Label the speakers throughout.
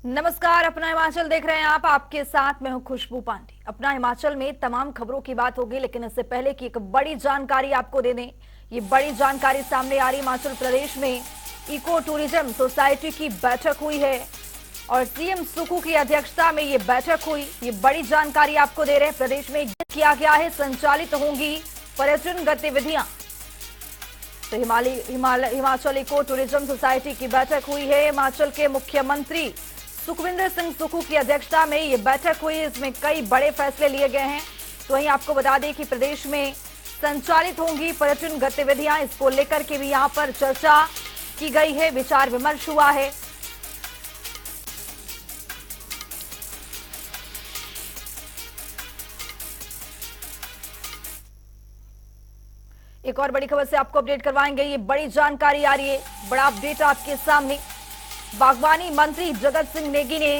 Speaker 1: नमस्कार, अपना हिमाचल देख रहे हैं आप। आपके साथ मैं हूं खुशबू पांडे। अपना हिमाचल में तमाम खबरों की बात होगी, लेकिन इससे पहले की एक बड़ी जानकारी आपको दे दें। ये बड़ी जानकारी सामने आ रही, हिमाचल प्रदेश में इको टूरिज्म सोसाइटी की बैठक हुई है और सीएम सुक्खू की अध्यक्षता में ये बैठक हुई। ये बड़ी जानकारी आपको दे रहे हैं। प्रदेश में किया गया है, संचालित होंगी पर्यटन गतिविधियां। तो हिमाचल इको टूरिज्म सोसाइटी की बैठक हुई है। हिमाचल के मुख्यमंत्री सुखविंदर सिंह सुक्खू की अध्यक्षता में ये बैठक हुई। इसमें कई बड़े फैसले लिए गए हैं। तो वहीं आपको बता दें कि प्रदेश में संचालित होंगी पर्यटन गतिविधियां, इसको लेकर के भी यहां पर चर्चा की गई है, विचार विमर्श हुआ है। एक और बड़ी खबर से आपको अपडेट करवाएंगे। ये बड़ी जानकारी आ रही है, बड़ा अपडेट आपके सामने। बागवानी मंत्री जगत सिंह नेगी ने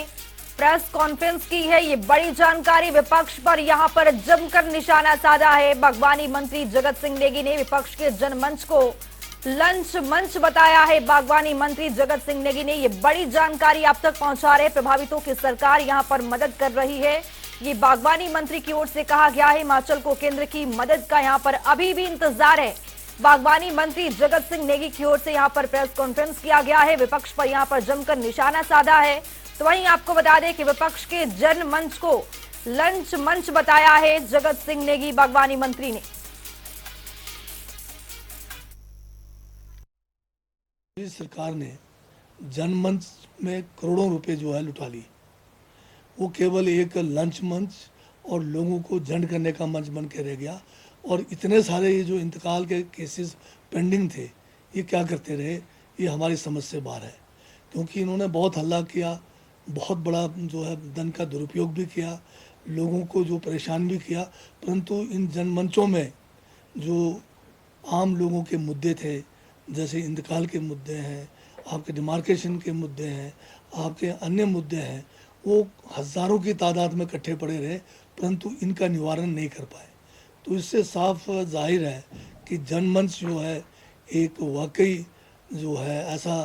Speaker 1: प्रेस कॉन्फ्रेंस की है। ये बड़ी जानकारी, विपक्ष पर यहां पर जमकर निशाना साधा है। बागवानी मंत्री जगत सिंह नेगी ने विपक्ष के जनमंच को लंच मंच बताया है। बागवानी मंत्री जगत सिंह नेगी ने ये बड़ी जानकारी आप तक पहुंचा रहे। प्रभावितों की सरकार यहां पर मदद कर रही है, ये बागवानी मंत्री की ओर से कहा गया है। हिमाचल को केंद्र की मदद का यहां पर अभी भी इंतजार है। बागवानी मंत्री जगत सिंह नेगी की ओर से यहां पर प्रेस कॉन्फ्रेंस किया गया है। विपक्ष पर यहां पर जमकर निशाना साधा है। तो वहीं आपको बता दें कि विपक्ष के जनमंच को लंच मंच बताया है जगत सिंह नेगी बागवानी मंत्री ने।
Speaker 2: सरकार ने जनमंच में करोड़ों रुपए जो है लुटा लिए। वो केवल एक लंच मंच और लोगों को झंड करने का मंच बन के रह गया। और इतने सारे ये जो इंतकाल के केसेस पेंडिंग थे, ये क्या करते रहे, ये हमारी समझ से बाहर है। क्योंकि इन्होंने बहुत हल्ला किया, बहुत बड़ा जो है धन का दुरुपयोग भी किया, लोगों को जो परेशान भी किया। परंतु इन जनमंचों में जो आम लोगों के मुद्दे थे, जैसे इंतकाल के मुद्दे हैं, आपके डिमार्केशन के मुद्दे हैं, आपके अन्य मुद्दे हैं, वो हज़ारों की तादाद में इकट्ठे पड़े रहे, परंतु इनका निवारण नहीं कर पाए। तो इससे साफ जाहिर है कि जनमंच जो है एक वाकई जो है ऐसा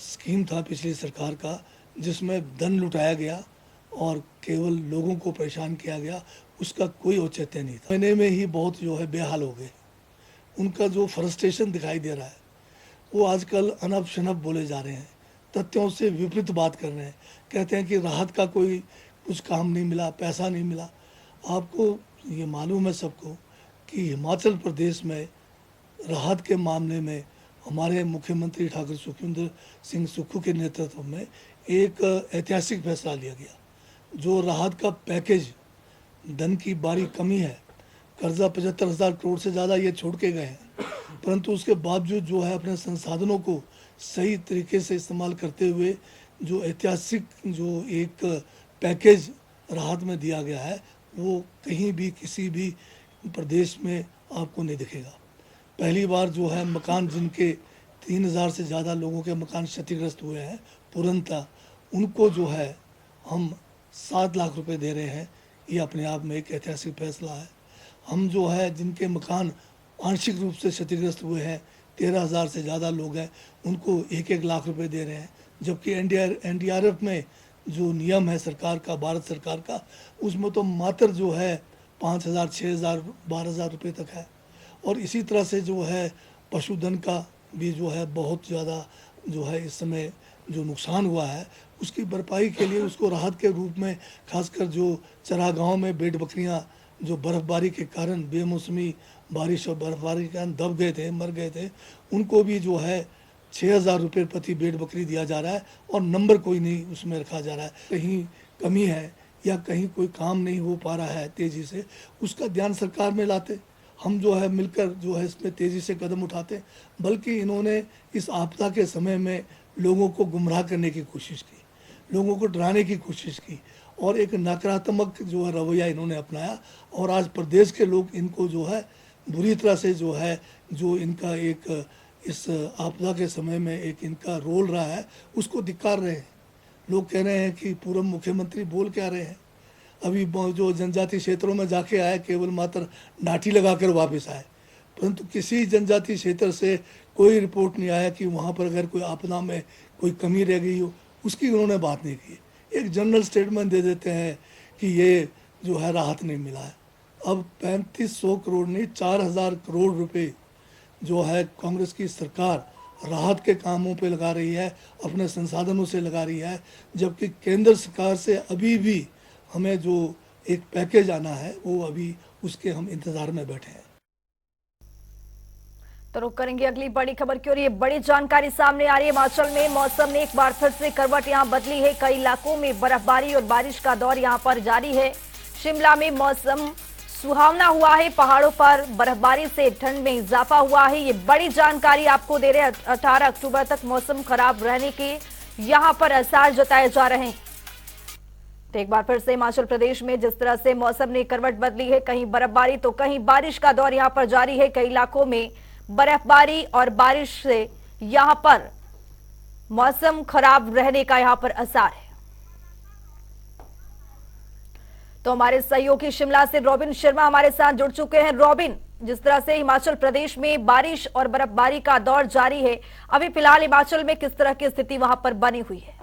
Speaker 2: स्कीम था पिछली सरकार का, जिसमें धन लुटाया गया और केवल लोगों को परेशान किया गया। उसका कोई औचित्य नहीं था। महीने में ही बहुत जो है बेहाल हो गए। उनका जो फ्रस्ट्रेशन दिखाई दे रहा है, वो आजकल अनब शनब बोले जा रहे हैं, तथ्यों से विपरीत बात कर रहे हैं। कहते हैं कि राहत का कोई कुछ काम नहीं मिला, पैसा नहीं मिला। आपको ये मालूम है सबको कि हिमाचल प्रदेश में राहत के मामले में हमारे मुख्यमंत्री ठाकुर सुखविंदर सिंह सुक्खू के नेतृत्व में एक ऐतिहासिक फैसला लिया गया। जो राहत का पैकेज, धन की भारी कमी है, कर्जा 75,000 करोड़ से ज़्यादा ये छोड़ के गए हैं, परंतु उसके बावजूद जो है अपने संसाधनों को सही तरीके से इस्तेमाल करते हुए जो ऐतिहासिक जो एक पैकेज राहत में दिया गया है, वो कहीं भी किसी भी प्रदेश में आपको नहीं दिखेगा। पहली बार जो है मकान, जिनके 3,000 से ज़्यादा लोगों के मकान क्षतिग्रस्त हुए हैं पूर्णतः, उनको जो है हम 7 लाख रुपए दे रहे हैं। ये अपने आप में एक ऐतिहासिक फैसला है। हम जो है जिनके मकान आंशिक रूप से क्षतिग्रस्त हुए हैं, 13,000 से ज़्यादा लोग हैं, उनको 1-1 लाख रुपए दे रहे हैं। जबकि एनडीआरएफ में जो नियम है सरकार का, भारत सरकार का, उसमें तो मात्र जो है 5,000, 6,000, 12,000 रुपये तक है। और इसी तरह से जो है पशुधन का भी जो है बहुत ज़्यादा जो है इस समय जो नुकसान हुआ है, उसकी भरपाई के लिए उसको राहत के रूप में, खासकर जो चरागाहों में भेड़ बकरियाँ जो बर्फ़बारी के कारण, बेमौसमी बारिश और बर्फ़बारी के कारण दब गए थे, मर गए थे, उनको भी जो है 6,000 रुपये प्रति भेड़ बकरी दिया जा रहा है। और नंबर कोई नहीं उसमें रखा जा रहा है। कहीं कमी है या कहीं कोई काम नहीं हो पा रहा है तेज़ी से, उसका ध्यान सरकार में लाते, हम जो है मिलकर जो है इसमें तेज़ी से कदम उठाते। बल्कि इन्होंने इस आपदा के समय में लोगों को गुमराह करने की कोशिश की, लोगों को डराने की कोशिश की और एक नकारात्मक जो है रवैया इन्होंने अपनाया। और आज प्रदेश के लोग इनको जो है बुरी तरह से जो है, जो इनका एक इस आपदा के समय में एक इनका रोल रहा है, उसको धिक्कार रहे हैं। लोग कह रहे हैं कि पूर्व मुख्यमंत्री बोल क्या रहे हैं। अभी जो जनजातीय क्षेत्रों में जाके आए, केवल मात्र नाठी लगाकर वापस आए, परंतु किसी जनजातीय क्षेत्र से कोई रिपोर्ट नहीं आया कि वहाँ पर अगर कोई आपदा में कोई कमी रह गई हो, उसकी उन्होंने बात नहीं की। एक जनरल स्टेटमेंट दे देते हैं कि ये जो है राहत नहीं मिला है। अब 3500 करोड़ नहीं 4000 करोड़ रुपए जो है कांग्रेस की सरकार राहत के कामों पे लगा रही है, अपने संसाधनों से लगा रही है, जबकि केंद्र सरकार से अभी भी हमें जो एक पैकेज आना है वो अभी उसके हम इंतजार में बैठे हैं।
Speaker 1: तो रुक करेंगे अगली बड़ी खबर की ओर। ये बड़ी जानकारी सामने आ रही है। हिमाचल में मौसम ने एक बार फिर से करवट यहां बदली है। कई इलाकों में बर्फबारी और बारिश का दौर यहां पर जारी है। शिमला में मौसम सुहावना हुआ है। पहाड़ों पर बर्फबारी से ठंड में इजाफा हुआ है। ये बड़ी जानकारी आपको दे रहे हैं। 18 अक्टूबर तक मौसम खराब रहने के यहां पर आसार जताए जा रहे हैं। तो एक बार फिर से हिमाचल प्रदेश में जिस तरह से मौसम ने करवट बदली है, कहीं बर्फबारी तो कहीं बारिश का दौर यहां पर जारी है। कई इलाकों में बर्फबारी और बारिश से यहां पर मौसम खराब रहने का यहां पर असर है। तो हमारे सहयोगी शिमला से रॉबिन शर्मा हमारे साथ जुड़ चुके हैं। रॉबिन, जिस तरह से हिमाचल प्रदेश में बारिश और बर्फबारी का दौर जारी है, अभी फिलहाल हिमाचल में किस तरह की स्थिति वहां पर बनी हुई है?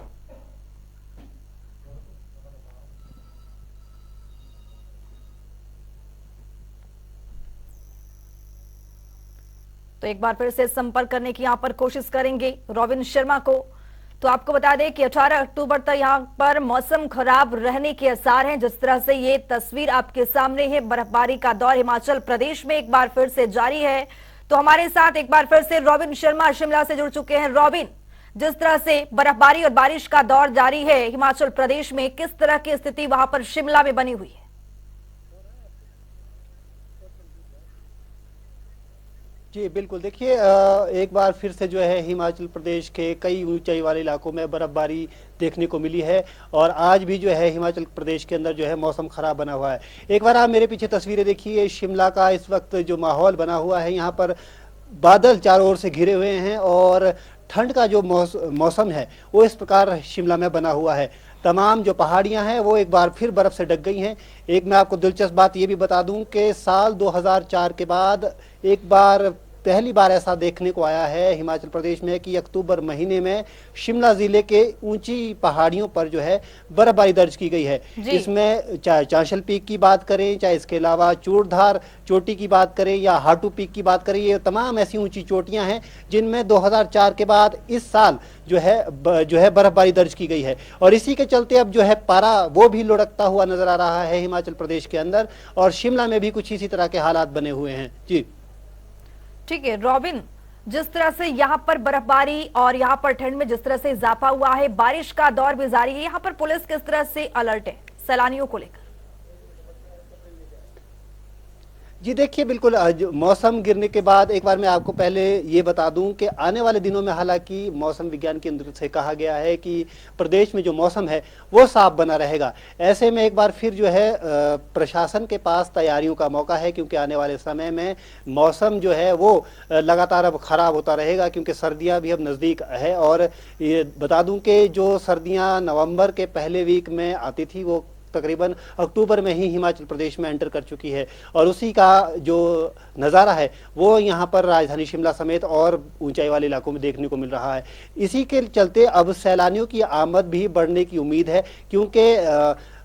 Speaker 1: तो एक बार फिर से संपर्क करने की यहां पर कोशिश करेंगे रॉबिन शर्मा को। तो आपको बता दें कि 18 अक्टूबर तक यहां पर मौसम खराब रहने के आसार हैं। जिस तरह से ये तस्वीर आपके सामने है, बर्फबारी का दौर हिमाचल प्रदेश में एक बार फिर से जारी है। तो हमारे साथ एक बार फिर से रॉबिन शर्मा शिमला से जुड़ चुके हैं। रॉबिन, जिस तरह से बर्फबारी और बारिश का दौर जारी है हिमाचल प्रदेश में, किस तरह की स्थिति वहां पर शिमला में बनी हुई है?
Speaker 3: जी बिल्कुल, देखिए एक बार फिर से जो है हिमाचल प्रदेश के कई ऊंचाई वाले इलाकों में बर्फबारी देखने को मिली है और आज भी जो है हिमाचल प्रदेश के अंदर जो है मौसम खराब बना हुआ है। एक बार आप मेरे पीछे तस्वीरें देखिए, शिमला का इस वक्त जो माहौल बना हुआ है, यहाँ पर बादल चारों ओर से घिरे हुए हैं और ठंड का जो मौसम है वो इस प्रकार शिमला में बना हुआ है। तमाम जो पहाड़ियां हैं वो एक बार फिर बर्फ से ढक गई हैं। एक मैं आपको दिलचस्प बात ये भी बता दूं कि साल 2004 के बाद एक बार पहली बार ऐसा देखने को आया है हिमाचल प्रदेश में कि अक्टूबर महीने में शिमला जिले के ऊंची पहाड़ियों पर जो है बर्फबारी दर्ज की गई है। इसमें चाहे चांशल पीक की बात करें, चाहे इसके अलावा चूड़धार चोटी की बात करें या हाटू पीक की बात करें, ये तमाम ऐसी ऊंची चोटियां हैं जिनमें 2004 के बाद इस साल जो है बर्फबारी दर्ज की गई है। और इसी के चलते अब जो है पारा वो भी लुढ़कता हुआ नजर आ रहा है हिमाचल प्रदेश के अंदर और शिमला में भी कुछ इसी तरह के हालात बने हुए हैं। जी
Speaker 1: ठीक है रॉबिन, जिस तरह से यहाँ पर बर्फबारी और यहाँ पर ठंड में जिस तरह से इजाफा हुआ है, बारिश का दौर भी जारी है, यहाँ पर पुलिस किस तरह से अलर्ट है सैलानियों को लेकर?
Speaker 3: जी देखिए, बिल्कुल मौसम गिरने के बाद एक बार मैं आपको पहले ये बता दूं कि आने वाले दिनों में हालांकि मौसम विज्ञान केंद्र से कहा गया है कि प्रदेश में जो मौसम है वो साफ बना रहेगा। ऐसे में एक बार फिर जो है प्रशासन के पास तैयारियों का मौका है, क्योंकि आने वाले समय में मौसम जो है वो लगातार अब खराब होता रहेगा, क्योंकि सर्दियाँ भी अब नज़दीक है। और ये बता दूँ कि जो सर्दियाँ नवम्बर के पहले वीक में आती थी वो तकरीबन अक्टूबर में ही हिमाचल प्रदेश में एंटर कर चुकी है और उसी का जो नज़ारा है वो यहाँ पर राजधानी शिमला समेत और ऊंचाई वाले इलाकों में देखने को मिल रहा है। इसी के चलते अब सैलानियों की आमद भी बढ़ने की उम्मीद है, क्योंकि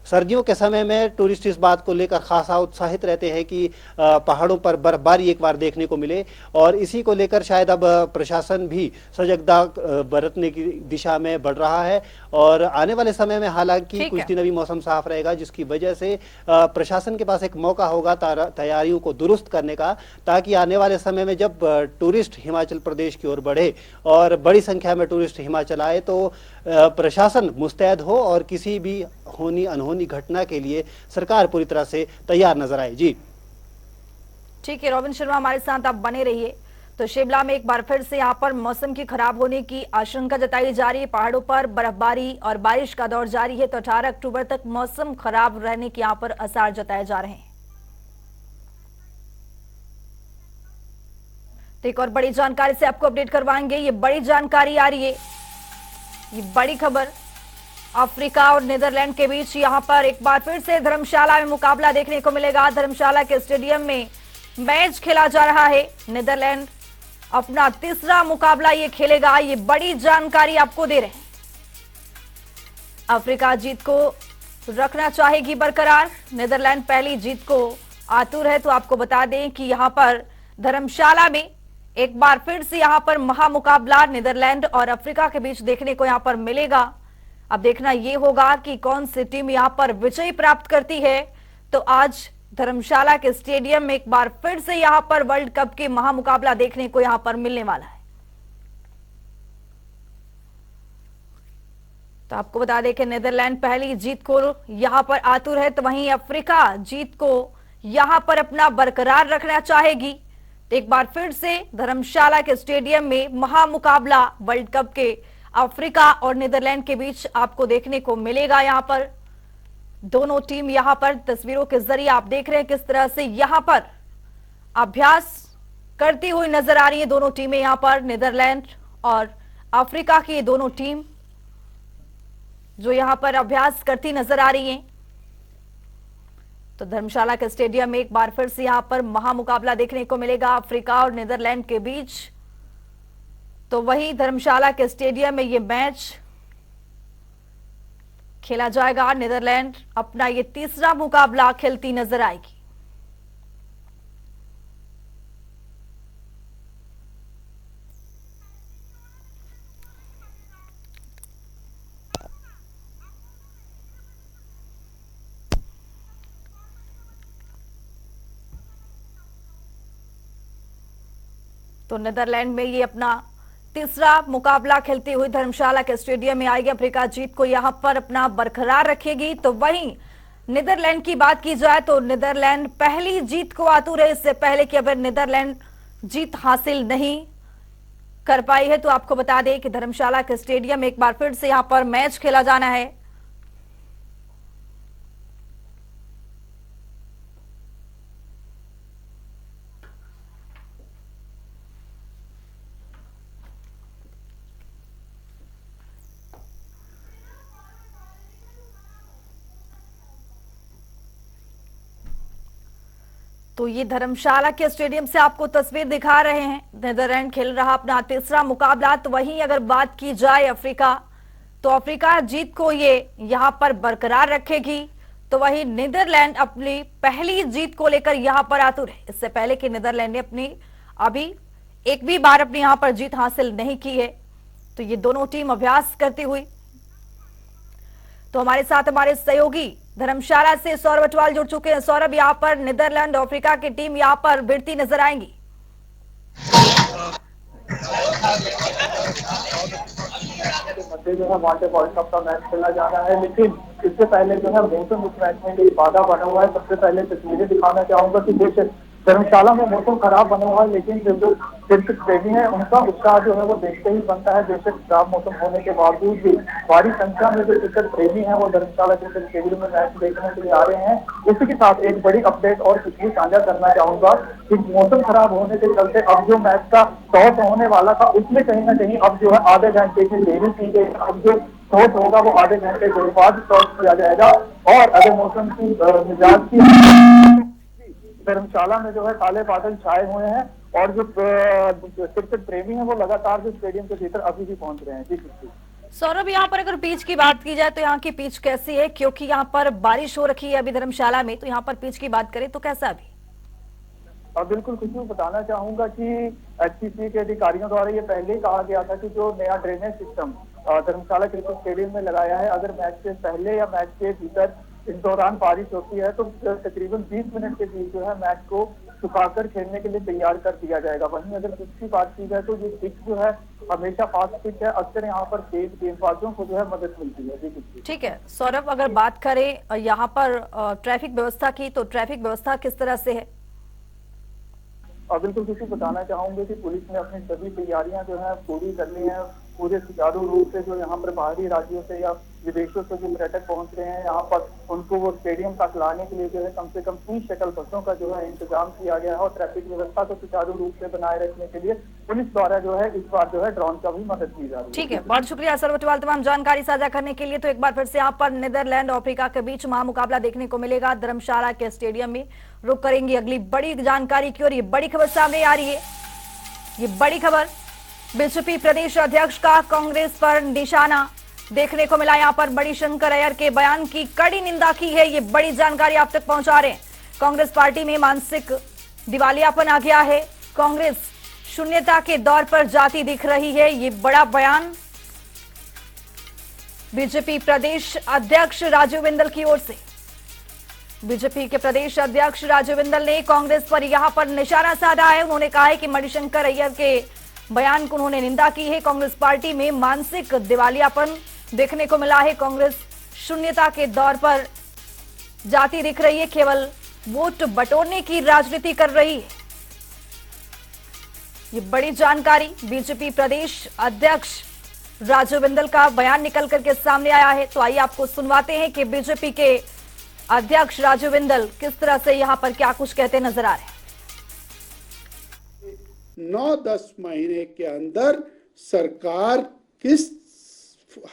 Speaker 3: सर्दियों के समय में टूरिस्ट इस बात को लेकर खासा उत्साहित रहते हैं कि पहाड़ों पर बर्फबारी एक बार देखने को मिले और इसी को लेकर शायद अब प्रशासन भी सजगता बरतने की दिशा में बढ़ रहा है। और आने वाले समय में हालांकि कुछ दिन अभी मौसम साफ रहेगा, जिसकी वजह से प्रशासन के पास एक मौका होगा तैयारियों को दुरुस्त करने का, ताकि आने वाले समय में जब टूरिस्ट हिमाचल प्रदेश की ओर बढ़े और बड़ी संख्या में टूरिस्ट हिमाचल आए तो प्रशासन मुस्तैद हो और किसी भी होनी अनहोनी घटना के लिए सरकार पूरी तरह से तैयार नजर आए। जी
Speaker 1: ठीक है रॉबिन शर्मा, हमारे साथ आप बने रहिए। तो शिमला में एक बार फिर से यहाँ पर मौसम की खराब होने की आशंका जताई जा रही है। पहाड़ों पर बर्फबारी और बारिश का दौर जारी है, तो 18 अक्टूबर तक मौसम खराब रहने के यहाँ पर आसार जताए जा रहे हैं। तो एक और बड़ी जानकारी से आपको अपडेट करवाएंगे। ये बड़ी जानकारी आ रही है, ये बड़ी खबर अफ्रीका और नीदरलैंड के बीच यहां पर एक बार फिर से धर्मशाला में मुकाबला देखने को मिलेगा। धर्मशाला के स्टेडियम में मैच खेला जा रहा है। नीदरलैंड अपना तीसरा मुकाबला ये खेलेगा। ये बड़ी जानकारी आपको दे रहे हैं। अफ्रीका जीत को रखना चाहेगी बरकरार। नीदरलैंड पहली जीत को आतुर है। तो आपको बता दें कि यहां पर धर्मशाला में एक बार फिर से यहां पर महामुकाबला नीदरलैंड और अफ्रीका के बीच देखने को यहां पर मिलेगा। अब देखना यह होगा कि कौन सी टीम यहां पर विजय प्राप्त करती है। तो आज धर्मशाला के स्टेडियम में एक बार फिर से यहां पर वर्ल्ड कप के महामुकाबला देखने को यहां पर मिलने वाला है। तो आपको बता दें कि नीदरलैंड पहली जीत को यहां पर आतुर है, तो वहीं अफ्रीका जीत को यहां पर अपना बरकरार रखना चाहेगी। तो एक बार फिर से धर्मशाला के स्टेडियम में महामुकाबला वर्ल्ड कप के अफ्रीका और नीदरलैंड के बीच आपको देखने को मिलेगा। यहां पर दोनों टीम यहां पर तस्वीरों के जरिए आप देख रहे हैं किस तरह से यहां पर अभ्यास करती हुई नजर आ रही है दोनों टीमें। यहां पर नीदरलैंड और अफ्रीका की दोनों टीम जो यहां पर अभ्यास करती नजर आ रही हैं। तो धर्मशाला के स्टेडियम में एक बार फिर से यहां पर महामुकाबला देखने को मिलेगा अफ्रीका और नीदरलैंड के बीच। तो वही धर्मशाला के स्टेडियम में यह मैच खेला जाएगा। नीदरलैंड अपना ये तीसरा मुकाबला खेलती नजर आएगी। तो नीदरलैंड में ये अपना तीसरा मुकाबला खेलते हुए धर्मशाला के स्टेडियम में आएगी। अफ्रीका जीत को यहां पर अपना बरकरार रखेगी। तो वहीं नीदरलैंड की बात की जाए तो नीदरलैंड पहली जीत को आतुर है। इससे पहले कि अगर नीदरलैंड जीत हासिल नहीं कर पाई है तो आपको बता दें कि धर्मशाला के स्टेडियम में एक बार फिर से यहां पर मैच खेला जाना है। तो ये धर्मशाला के स्टेडियम से आपको तस्वीर दिखा रहे हैं। नीदरलैंड खेल रहा अपना तीसरा मुकाबला। तो वहीं अगर बात की जाए अफ्रीका, तो अफ्रीका जीत को ये यहां पर बरकरार रखेगी। तो वहीं नीदरलैंड अपनी पहली जीत को लेकर यहां पर आतुर है। इससे पहले कि नीदरलैंड ने अपनी अभी एक भी बार अपनी यहां पर जीत हासिल नहीं की है। तो ये दोनों टीम अभ्यास करती हुई। तो हमारे साथ हमारे सहयोगी धर्मशाला से सौरभ अटवाल जुड़ चुके हैं। सौरभ, यहाँ पर नीदरलैंड और अफ्रीका की टीम यहाँ पर भिड़ती नजर आएंगी।
Speaker 4: मध्य जो है वहाँ वर्ल्ड कप का मैच खेला जा रहा है, लेकिन इससे पहले जो है मौसम उस मैच में एक बाधा बना हुआ है। सबसे पहले तस्वीरें दिखाना चाहूंगा कि देश धर्मशाला में मौसम खराब बना हुआ है, लेकिन जो क्रिकेट प्रेमी है उनका उत्साह जो है वो देखते ही बनता है। बेशक खराब मौसम होने के बावजूद भी भारी संख्या में जो क्रिकेट प्रेमी है वो धर्मशाला क्रिकेट स्टेडियम में मैच देखने के लिए आ रहे हैं। इसी के साथ एक बड़ी अपडेट और तस्वीर साझा करना चाहूंगा कि मौसम खराब होने के चलते अब जो मैच का टॉस होने वाला था उसमें कहीं ना कहीं अब जो है आधे घंटे की देरी की गई। अब जो टॉस होगा वो आधे घंटे के बाद टॉस किया जाएगा। और अगर मौसम की मिजाज की धर्मशाला में जो है काले बादल छाए हुए हैं और जो क्रिकेट प्रेमी है वो लगातार जो स्टेडियम के भीतर अभी भी पहुंच रहे हैं। जी
Speaker 1: सौरभ, यहाँ पर अगर पिच की बात की जाए तो यहाँ की पिच कैसी है? क्योंकि यहाँ पर बारिश हो रखी है अभी धर्मशाला में, तो यहाँ पर पिच की बात करें तो कैसा अभी?
Speaker 4: बिल्कुल कुछ बताना चाहूंगा कि एचपीसी के अधिकारियों द्वारा ये पहले ही कहा गया था कि जो नया ड्रेनेज सिस्टम धर्मशाला क्रिकेट स्टेडियम में लगाया है, अगर मैच से पहले या मैच के भीतर इस दौरान बारिश होती है तो तकरीबन 20 मिनट के बीच जो है मैच को सुखाकर खेलने के लिए तैयार कर दिया जाएगा। वहीं अगर पिच की बात की जाए तो ये पिच जो है हमेशा फास्ट पिच है, अक्सर यहाँ पर तेज गेंदबाजों को जो है मदद मिलती है। जी
Speaker 1: ठीक है सौरभ, अगर बात करें यहाँ पर ट्रैफिक व्यवस्था की, तो ट्रैफिक व्यवस्था किस तरह से है?
Speaker 4: बिल्कुल कुछ बताना चाहूंगे कि पुलिस ने अपनी सभी तैयारियां जो है पूरी कर ली है। पूरे सुचारू रूप से जो यहाँ पर बाहरी राज्यों से या विदेशों से जो पर्यटक पहुंच रहे हैं यहाँ पर उनको वो स्टेडियम तक लाने के लिए जो है कम से कम 30 शटल बसों का जो है इंतजाम किया गया है। और ट्रैफिक व्यवस्था को सुचारू रूप से बनाए रखने के लिए पुलिस द्वारा जो है इस बार जो है ड्रोन का भी मदद की जा रही है।
Speaker 1: ठीक है, बहुत शुक्रिया सौरभ अटवाल तमाम जानकारी साझा करने के लिए। तो एक बार फिर से यहाँ पर नीदरलैंड और अफ्रीका के बीच महामुकाबला देखने को मिलेगा धर्मशाला के स्टेडियम में। रुक करेंगे अगली बड़ी जानकारी की और ये बड़ी खबर सामने आ रही है। ये बड़ी खबर, बीजेपी प्रदेश अध्यक्ष का कांग्रेस पर निशाना। देखने को मिला। यहां पर मणिशंकर अय्यर के बयान की कड़ी निंदा की है। ये बड़ी जानकारी आप तक पहुंचा रहे हैं। कांग्रेस पार्टी में मानसिक दिवालियापन आ गया है। कांग्रेस शून्यता के दौर पर जाती दिख रही है। ये बड़ा बयान बीजेपी प्रदेश अध्यक्ष राजीव बिंदल की ओर से। बीजेपी के प्रदेश अध्यक्ष राजीव बिंदल ने कांग्रेस पर यहां पर निशाना साधा है। उन्होंने कहा है कि मणिशंकर अय्यर के बयान को उन्होंने निंदा की है। कांग्रेस पार्टी में मानसिक दिवालियापन देखने को मिला है। कांग्रेस शून्यता के दौर पर जाती दिख रही है। केवल वोट बटोरने की राजनीति कर रही है। ये बड़ी जानकारी बीजेपी प्रदेश अध्यक्ष राजीव बिंदल का बयान निकल करके सामने आया है। तो आइए आपको सुनवाते हैं कि बीजेपी के अध्यक्ष राजीव बिंदल किस तरह से यहां पर क्या कुछ कहते नजर आ रहे हैं।
Speaker 5: 9-10 महीने के अंदर सरकार किस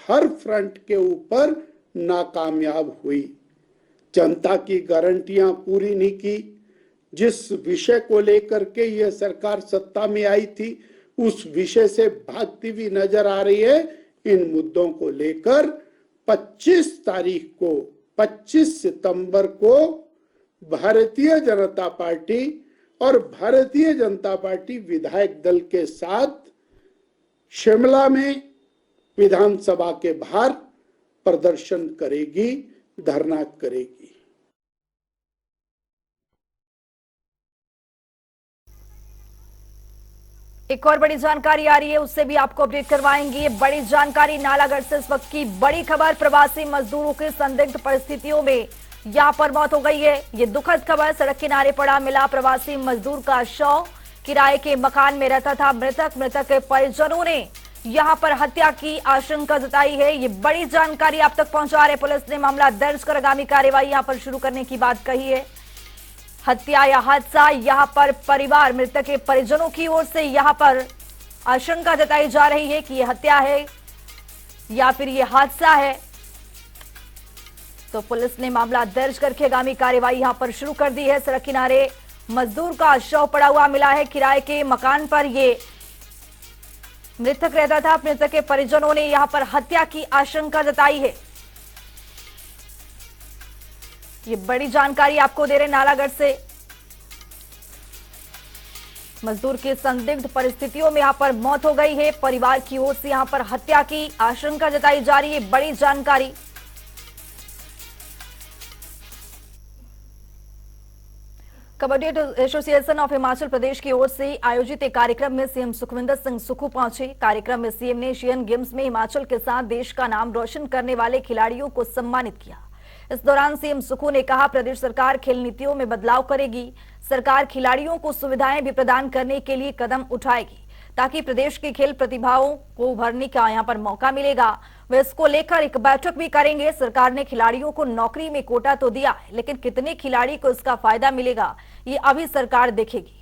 Speaker 5: हर फ्रंट के ऊपर नाकामयाब हुई। जनता की गारंटियां पूरी नहीं की। जिस विषय को लेकर के यह सरकार सत्ता में आई थी उस विषय से भागती हुई नजर आ रही है। इन मुद्दों को लेकर 25 सितंबर को भारतीय जनता पार्टी और भारतीय जनता पार्टी विधायक दल के साथ शिमला में विधानसभा के बाहर प्रदर्शन करेगी, धरना करेगी।
Speaker 1: एक और बड़ी जानकारी आ रही है, उससे भी आपको अपडेट करवाएंगे। ये बड़ी जानकारी नालागढ़ से इस वक्त की बड़ी खबर। प्रवासी मजदूरों की संदिग्ध परिस्थितियों में यहां पर मौत हो गई है। ये दुखद खबर। सड़क किनारे पड़ा मिला प्रवासी मजदूर का शव। किराए के मकान में रहता था मृतक के परिजनों ने यहां पर हत्या की आशंका जताई है। ये बड़ी जानकारी आप तक पहुंचा रहे। पुलिस ने मामला दर्ज कर आगामी कार्रवाई यहां पर शुरू करने की बात कही है। हत्या या हादसा, यहां पर परिवार मृतक के परिजनों की ओर से यहां पर आशंका जताई जा रही है कि यह हत्या है या फिर यह हादसा है। तो पुलिस ने मामला दर्ज करके आगामी कार्रवाई यहां पर शुरू कर दी है। सड़क किनारे मजदूर का शव पड़ा हुआ मिला है। किराए के मकान पर ये मृतक रहता था। मृतक के परिजनों ने यहां पर हत्या की आशंका जताई है। ये बड़ी जानकारी आपको दे रहे नालागढ़ से। मजदूर की संदिग्ध परिस्थितियों में यहां पर मौत हो गई है। परिवार की ओर से यहां पर हत्या की आशंका जताई जा रही है। बड़ी जानकारी। कबड्डी एसोसिएशन ऑफ हिमाचल प्रदेश की ओर से आयोजित एक कार्यक्रम में सीएम सुखविंदर सिंह सुक्खू पहुंचे। कार्यक्रम में सीएम ने एशियन गेम्स में हिमाचल के साथ देश का नाम रोशन करने वाले खिलाड़ियों को सम्मानित किया। इस दौरान सीएम सुक्खू ने कहा, प्रदेश सरकार खेल नीतियों में बदलाव करेगी। सरकार खिलाड़ियों को सुविधाएं भी प्रदान करने के लिए कदम उठाएगी ताकि प्रदेश की खेल प्रतिभाओं को उभरने का यहां पर मौका मिलेगा। वे इसको लेकर एक बैठक भी करेंगे। सरकार ने खिलाड़ियों को नौकरी में कोटा तो दिया है, लेकिन कितने खिलाड़ी को इसका फायदा मिलेगा ये अभी सरकार देखेगी।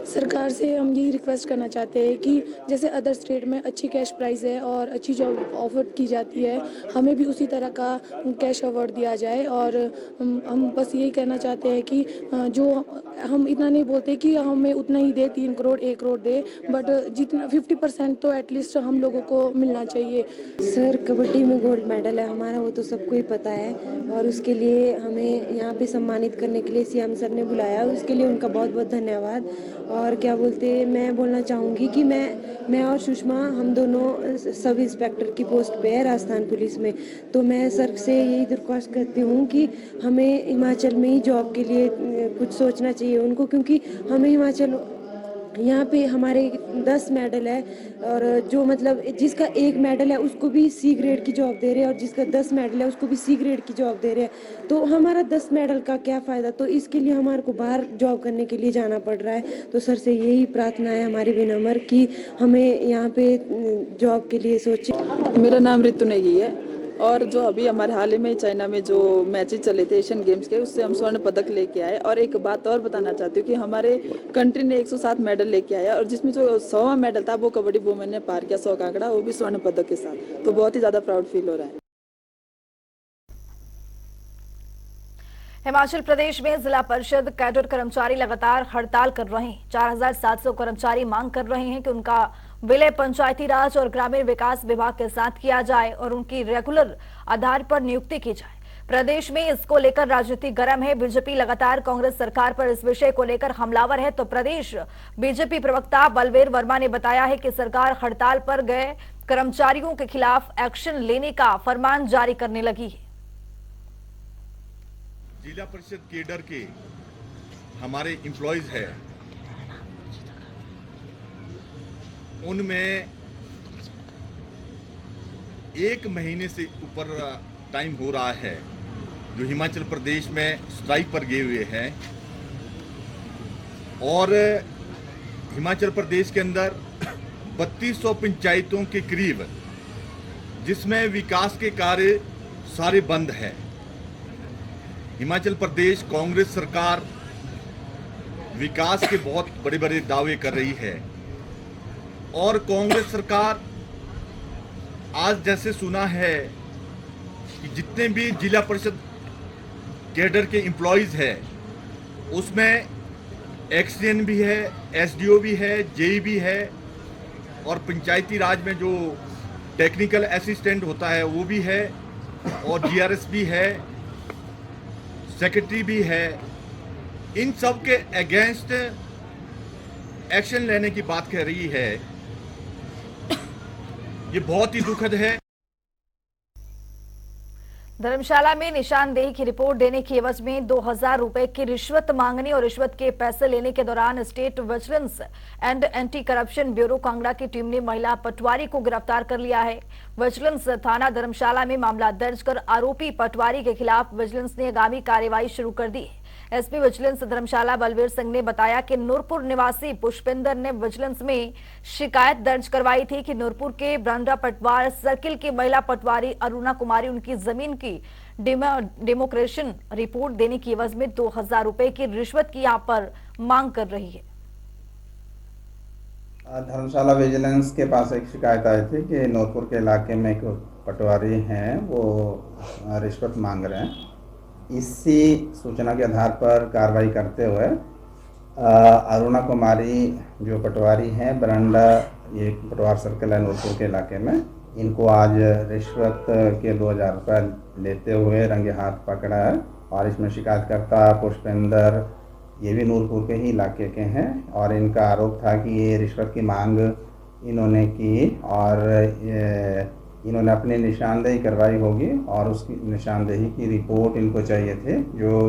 Speaker 6: सरकार से हम यही रिक्वेस्ट करना चाहते हैं कि जैसे अदर स्टेट में अच्छी कैश प्राइस है और अच्छी जॉब ऑफर की जाती है, हमें भी उसी तरह का कैश अवार्ड दिया जाए। और हम बस यही कहना चाहते हैं कि जो हम इतना नहीं बोलते कि हमें उतना ही दे, 3 करोड़ 1 करोड़ दे, बट जितना 50% तो एटलीस्ट हम लोगों को मिलना चाहिए।
Speaker 7: सर, कबड्डी में गोल्ड मेडल है हमारा, वो तो सबको ही पता है, और उसके लिए हमें यहाँ पे सम्मानित करने के लिए सीएम सर ने बुलाया, उसके लिए उनका बहुत बहुत धन्यवाद। और क्या बोलते, मैं बोलना चाहूँगी कि मैं और सुषमा हम दोनों सब इंस्पेक्टर की पोस्ट पे है राजस्थान पुलिस में। तो मैं सर से यही दरख्वास्त करती हूँ कि हमें हिमाचल में ही जॉब के लिए कुछ सोचना चाहिए उनको, क्योंकि हमें हिमाचल यहाँ पे हमारे 10 मेडल है, और जो मतलब जिसका 1 मेडल है उसको भी C ग्रेड की जॉब दे रहे हैं, और जिसका 10 मेडल है उसको भी C ग्रेड की जॉब दे रहे हैं। तो हमारा 10 मेडल का क्या फ़ायदा? तो इसके लिए हमारे को बाहर जॉब करने के लिए जाना पड़ रहा है। तो सर से यही प्रार्थना है हमारी विनम्र कि हमें यहाँ पे जॉब के लिए सोचें।
Speaker 8: मेरा नाम ऋतु नेगी है, और जो अभी हमारे हाल ही में चाइना में जो मैचेस चले थे एशियन गेम्स के, उससे हम स्वर्ण पदक लेके आए। और एक बात और बताना चाहती हूँ कि हमारे कंट्री ने 107 मेडल लेके आया, और जिसमें जो 100वां मेडल था वो कबड्डी वुमेन ने पार किया, 100 का आंकड़ा, वो भी स्वर्ण पदक के साथ। तो बहुत ही ज्यादा प्राउड फील हो रहा है।
Speaker 1: हिमाचल प्रदेश में जिला परिषद कैडर कर्मचारी लगातार हड़ताल कर रहे हैं। 4700 कर्मचारी मांग कर रहे हैं कि उनका विलय पंचायती राज और ग्रामीण विकास विभाग के साथ किया जाए और उनकी रेगुलर आधार पर नियुक्ति की जाए। प्रदेश में इसको लेकर राजनीति गर्म है। बीजेपी लगातार कांग्रेस सरकार पर इस विषय को लेकर हमलावर है। तो प्रदेश बीजेपी प्रवक्ता बलवीर वर्मा ने बताया है कि सरकार हड़ताल पर गए कर्मचारियों के खिलाफ एक्शन लेने का फरमान जारी करने लगी है।
Speaker 9: जिला परिषद केडर के हमारे एम्प्लॉयज है, उनमें 1 महीने से ऊपर टाइम हो रहा है जो हिमाचल प्रदेश में स्ट्राइक पर गए हुए हैं। और हिमाचल प्रदेश के अंदर 3200 पंचायतों के करीब, जिसमें विकास के कार्य सारे बंद हैं। हिमाचल प्रदेश कांग्रेस सरकार विकास के बहुत बड़े बड़े दावे कर रही है और कांग्रेस सरकार आज जैसे सुना है कि जितने भी जिला परिषद कैडर के एम्प्लॉयज हैं उसमें एक्सडीएन भी है, एसडीओ भी है, जेई भी है और पंचायती राज में जो टेक्निकल असिस्टेंट होता है वो भी है और जीआरएस भी है, सेक्रेटरी भी है। इन सब के अगेंस्ट एक्शन लेने की बात कह रही है। ये बहुत ही दुखद है।
Speaker 1: धर्मशाला में निशानदेही की रिपोर्ट देने की एवज में 2000 रुपए की रिश्वत मांगने और रिश्वत के पैसे लेने के दौरान state vigilance and anti corruption bureau Kangra की टीम ने महिला पटवारी को गिरफ्तार कर लिया है। विजिलेंस थाना धर्मशाला में मामला दर्ज कर आरोपी पटवारी के खिलाफ विजिलेंस ने आगामी कार्रवाई शुरू कर दी है। एसपी विजिलेंस धर्मशाला बलवीर सिंह ने बताया कि नूरपुर निवासी पुष्पिंदर ने विजिलेंस में शिकायत दर्ज करवाई थी कि नूरपुर के ब्रांडा पटवार सर्किल की महिला पटवारी अरुणा कुमारी उनकी जमीन की डेमोक्रेशन रिपोर्ट देने की एवज में 2000 रुपए की रिश्वत की यहां पर मांग कर रही है।
Speaker 10: धर्मशाला विजिलेंस के पास एक शिकायत आई थी कि नूरपुर के इलाके में एक पटवारी हैं, वो रिश्वत मांग रहे हैं। इसी सूचना के आधार पर कार्रवाई करते हुए अरुणा कुमारी जो पटवारी हैं बरंडा, ये पटवार सर्कल है नूरपुर के इलाके में, इनको आज रिश्वत के 2000 रुपये लेते हुए रंगे हाथ पकड़ा है। और इसमें शिकायतकर्ता पुष्पेंदर ये भी नूरपुर के ही इलाके के हैं और इनका आरोप था कि ये रिश्वत की मांग इन्होंने की और इन्होंने अपनी निशानदेही करवाई होगी और उसकी निशानदेही की रिपोर्ट इनको चाहिए थी। जो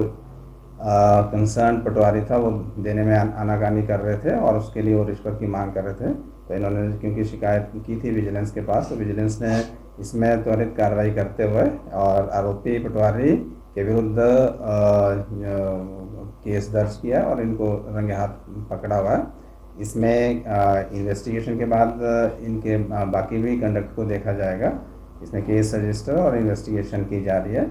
Speaker 10: कंसर्न पटवारी था वो देने में आनाकानी कर रहे थे और उसके लिए वो रिश्वत की मांग कर रहे थे। तो इन्होंने क्योंकि शिकायत की थी विजिलेंस के पास, तो विजिलेंस ने इसमें त्वरित कार्रवाई करते हुए और आरोपी पटवारी के विरुद्ध केस दर्ज किया और इनको रंगे हाथ पकड़ा हुआ है। इसमें इन्वेस्टिगेशन के बाद इनके बाकी भी कंडक्ट को देखा जाएगा। इसमें केस रजिस्टर और इन्वेस्टिगेशन की जा रही है।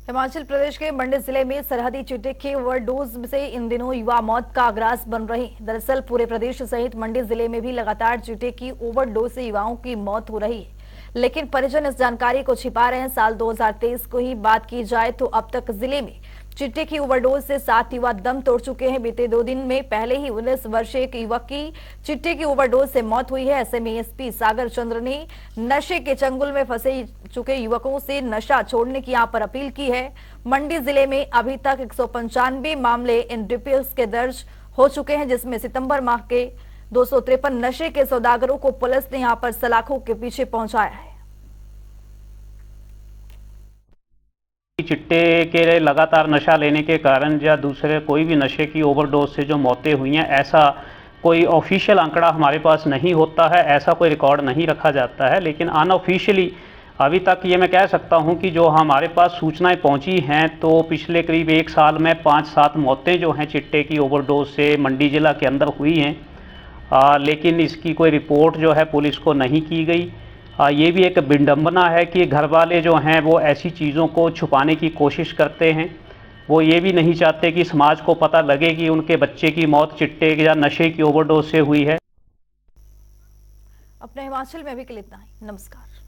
Speaker 1: हिमाचल प्रदेश के मंडी जिले में सरहदी चिट्टे के ओवरडोज से इन दिनों युवा मौत का ग्रास बन रही। दरअसल पूरे प्रदेश सहित मंडी जिले में भी लगातार चिट्टे की ओवरडोज से युवाओं की मौत हो रही है, लेकिन परिजन इस जानकारी को छिपा रहे हैं। साल 2023 को ही बात की जाए तो अब तक जिले में चिट्टे की ओवरडोज से 7 युवा दम तोड़ चुके हैं। बीते 2 दिन में पहले ही 19 वर्षीय एक युवक की चिट्टे की ओवरडोज से मौत हुई है। ऐसे में एसपी सागर चंद्र ने नशे के चंगुल में फंसे चुके युवकों से नशा छोड़ने की यहां पर अपील की है। मंडी जिले में अभी तक 195 मामले एनडीपीएस के दर्ज हो चुके हैं, जिसमें सितंबर माह के 253 नशे के सौदागरों को पुलिस ने यहां पर सलाखों के पीछे पहुंचाया है।
Speaker 11: चिट्टे के लगातार नशा लेने के कारण या दूसरे कोई भी नशे की ओवरडोज से जो मौतें हुई हैं, ऐसा कोई ऑफिशियल आंकड़ा हमारे पास नहीं होता है, ऐसा कोई रिकॉर्ड नहीं रखा जाता है। लेकिन अनऑफिशियली अभी तक ये मैं कह सकता हूं कि जो हमारे पास सूचनाएं पहुंची हैं तो पिछले करीब 1 साल में 5-7 मौतें जो हैं चिट्टे की ओवरडोज से मंडी जिला के अंदर हुई हैं। लेकिन इसकी कोई रिपोर्ट जो है पुलिस को नहीं की गई। ये भी एक विडंबना है कि घर वाले जो हैं वो ऐसी चीज़ों को छुपाने की कोशिश करते हैं। वो ये भी नहीं चाहते कि समाज को पता लगे कि उनके बच्चे की मौत चिट्टे या नशे की ओवरडोज से हुई है।
Speaker 1: अपने हिमाचल में अभी के लिए इतना ही। नमस्कार।